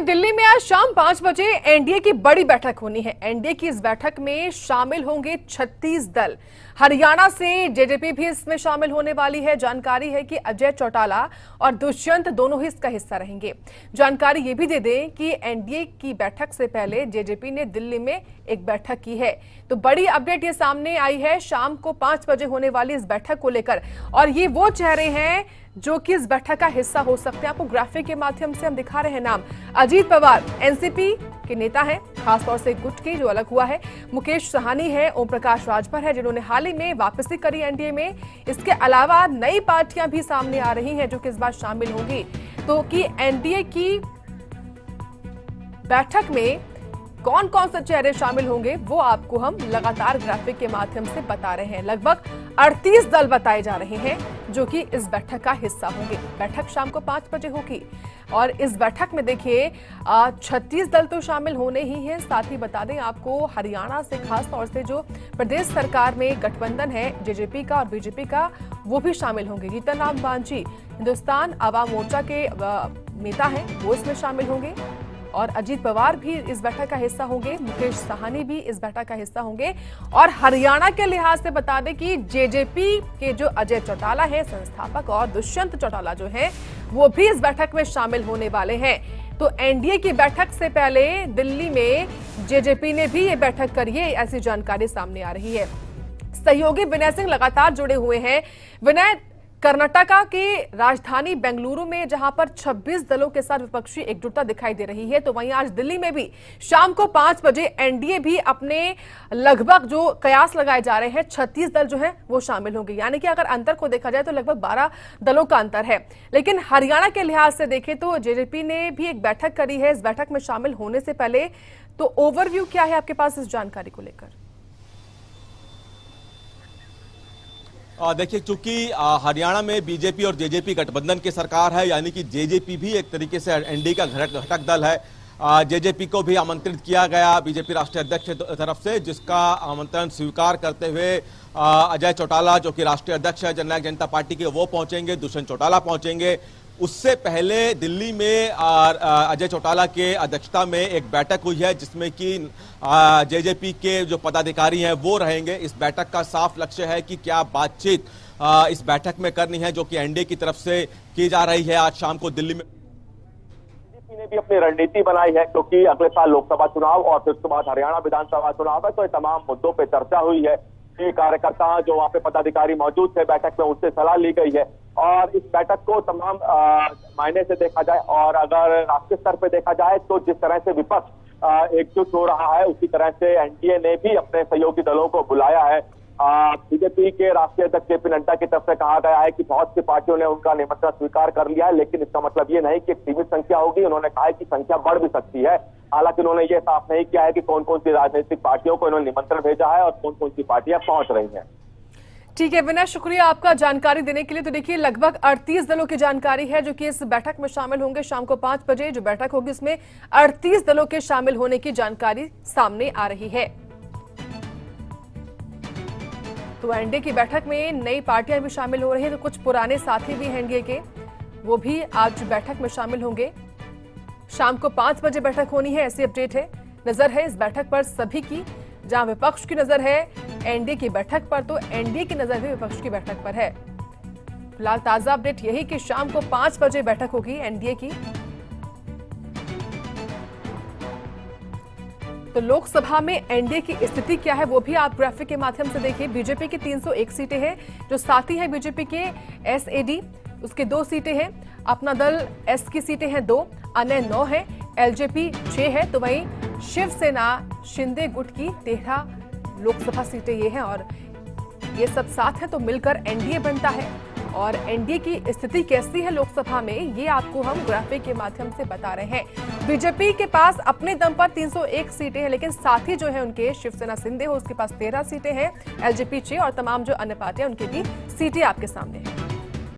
दिल्ली में आज शाम 5 बजे एनडीए की बड़ी बैठक होनी है। एनडीए की इस बैठक में शामिल होंगे 36 दल। हरियाणा से जेजेपी भी इसमें शामिल होने वाली है। जानकारी है कि अजय चौटाला और दुष्यंत दोनों ही इसका हिस्सा रहेंगे। जानकारी ये भी दे दें कि एनडीए की बैठक से पहले जेजेपी ने दिल्ली में एक बैठक की है। तो बड़ी अपडेट ये सामने आई है शाम को 5 बजे होने वाली इस बैठक को लेकर, और ये वो चेहरे हैं जो कि इस बैठक का हिस्सा हो सकते हैं। आपको ग्राफिक के माध्यम से हम दिखा रहे हैं नाम। अजीत पवार एनसीपी के नेता हैं, खासतौर से गुट के जो अलग हुआ है। मुकेश साहनी है, ओम प्रकाश राजभर है जिन्होंने हाल ही में वापसी करी एनडीए में। इसके अलावा नई पार्टियां भी सामने आ रही हैं जो कि इस बार शामिल होंगी। तो कि एनडीए की बैठक में कौन कौन से चेहरे शामिल होंगे वो आपको हम लगातार ग्राफिक के माध्यम से बता रहे हैं। लगभग 38 दल बताए जा रहे हैं जो कि इस बैठक का हिस्सा होंगे। बैठक शाम को 5 बजे होगी और इस बैठक में देखिए 36 दल तो शामिल होने ही हैं। साथ ही बता दें आपको हरियाणा से खास तौर से जो प्रदेश सरकार में गठबंधन है जेजेपी का और बीजेपी का, वो भी शामिल होंगे। जीतन राम मांझी हिंदुस्तान आवाम मोर्चा के नेता हैं, वो इसमें शामिल होंगे और अजीत पवार भी इस बैठक का हिस्सा होंगे। मुकेश साहनी भी इस बैठक का हिस्सा होंगे। और हरियाणा के लिहाज से बता दें कि जेजेपी के जो अजय चौटाला है संस्थापक, और दुष्यंत चौटाला जो है वो भी इस बैठक में शामिल होने वाले हैं। तो एनडीए की बैठक से पहले दिल्ली में जेजेपी ने भी ये बैठक करी है, ऐसी जानकारी सामने आ रही है। सहयोगी विनय सिंह लगातार जुड़े हुए हैं। विनय, कर्नाटका के राजधानी बेंगलुरु में जहां पर 26 दलों के साथ विपक्षी एकजुटता दिखाई दे रही है, तो वहीं आज दिल्ली में भी शाम को 5 बजे एनडीए भी अपने लगभग जो कयास लगाए जा रहे हैं 36 दल जो हैं वो शामिल होंगे। यानी कि अगर अंतर को देखा जाए तो लगभग 12 दलों का अंतर है। लेकिन हरियाणा के लिहाज से देखें तो जेजेपी ने भी एक बैठक करी है। इस बैठक में शामिल होने से पहले तो ओवरव्यू क्या है आपके पास इस जानकारी को लेकर? देखिए, चूंकि हरियाणा में बीजेपी और जेजेपी गठबंधन की सरकार है, यानी कि जेजेपी भी एक तरीके से एनडीए का घटक दल है। जेजेपी को भी आमंत्रित किया गया बीजेपी राष्ट्रीय अध्यक्ष की तरफ से, जिसका आमंत्रण स्वीकार करते हुए अजय चौटाला जो कि राष्ट्रीय अध्यक्ष है जननायक जनता पार्टी के, वो पहुंचेंगे, दुष्यंत चौटाला पहुंचेंगे। उससे पहले दिल्ली में अजय चौटाला के अध्यक्षता में एक बैठक हुई है जिसमें कि जेजेपी के जो पदाधिकारी हैं वो रहेंगे। इस बैठक का साफ लक्ष्य है कि क्या बातचीत इस बैठक में करनी है जो कि एनडीए की तरफ से की जा रही है। आज शाम को दिल्ली में बीजेपी ने भी अपनी रणनीति बनाई है क्योंकि अगले साल लोकसभा चुनाव और फिर उसके बाद हरियाणा विधानसभा चुनाव है, तो ये तमाम मुद्दों पर चर्चा हुई है। ये कार्यकर्ता जो वहाँ पे पदाधिकारी मौजूद थे बैठक में, उससे सलाह ली गई है। और इस बैठक को तमाम मायने से देखा जाए और अगर राष्ट्रीय स्तर पे देखा जाए तो जिस तरह से विपक्ष एकजुट हो रहा है उसी तरह से एनडीए ने भी अपने सहयोगी दलों को बुलाया है। बीजेपी के राष्ट्रीय अध्यक्ष जेपी नड्डा की तरफ से कहा गया है कि बहुत सी पार्टियों ने उनका निमंत्रण स्वीकार कर लिया है, लेकिन इसका मतलब ये नहीं कि एक सीमित संख्या होगी। उन्होंने कहा है कि संख्या बढ़ भी सकती है। हालांकि उन्होंने ये साफ नहीं किया है कि कौन कौन सी राजनीतिक पार्टियों को इन्होंने निमंत्रण भेजा है और कौन कौन सी पार्टियां पहुंच रही हैं। ठीक है विनय, शुक्रिया आपका जानकारी देने के लिए। तो देखिए लगभग 38 दलों की जानकारी है जो कि इस बैठक में शामिल होंगे। शाम को 5 बजे जो बैठक होगी उसमें 38 दलों के शामिल होने की जानकारी सामने आ रही है। तो एनडीए की बैठक में नई पार्टियां भी शामिल हो रही हैं, तो कुछ पुराने साथी भी हैं एनडीए के, वो भी आज बैठक में शामिल होंगे। शाम को 5 बजे बैठक होनी है, ऐसी अपडेट है। नजर है इस बैठक पर सभी की, जहां विपक्ष की नजर है एनडीए की बैठक पर, तो एनडीए की नजर भी विपक्ष की बैठक पर है। फिलहाल ताजा अपडेट यही कि शाम को 5 बजे बैठक होगी एनडीए की। तो लोकसभा में एनडीए की स्थिति क्या है वो भी आप ग्राफिक के माध्यम से देखिए। बीजेपी की 301 सीटें हैं। जो साथी हैं बीजेपी के एसएडी, उसके 2 सीटें हैं। अपना दल एस की सीटें हैं 2, अन्य 9 है। एलजेपी 6 है। तो वहीं शिवसेना शिंदे गुट की 13 लोकसभा सीटें ये हैं और ये सब साथ हैं, तो मिलकर एनडीए बनता है। और एनडीए की स्थिति कैसी है लोकसभा में ये आपको हम ग्राफिक के माध्यम से बता रहे हैं। बीजेपी के पास अपने दम पर 301 सीटें हैं, लेकिन साथी जो है उनके शिवसेना शिंदे हो उसके पास 13 सीटें हैं, एलजेपी 6 और तमाम जो अन्य पार्टियां उनकी भी सीटें आपके सामने हैं।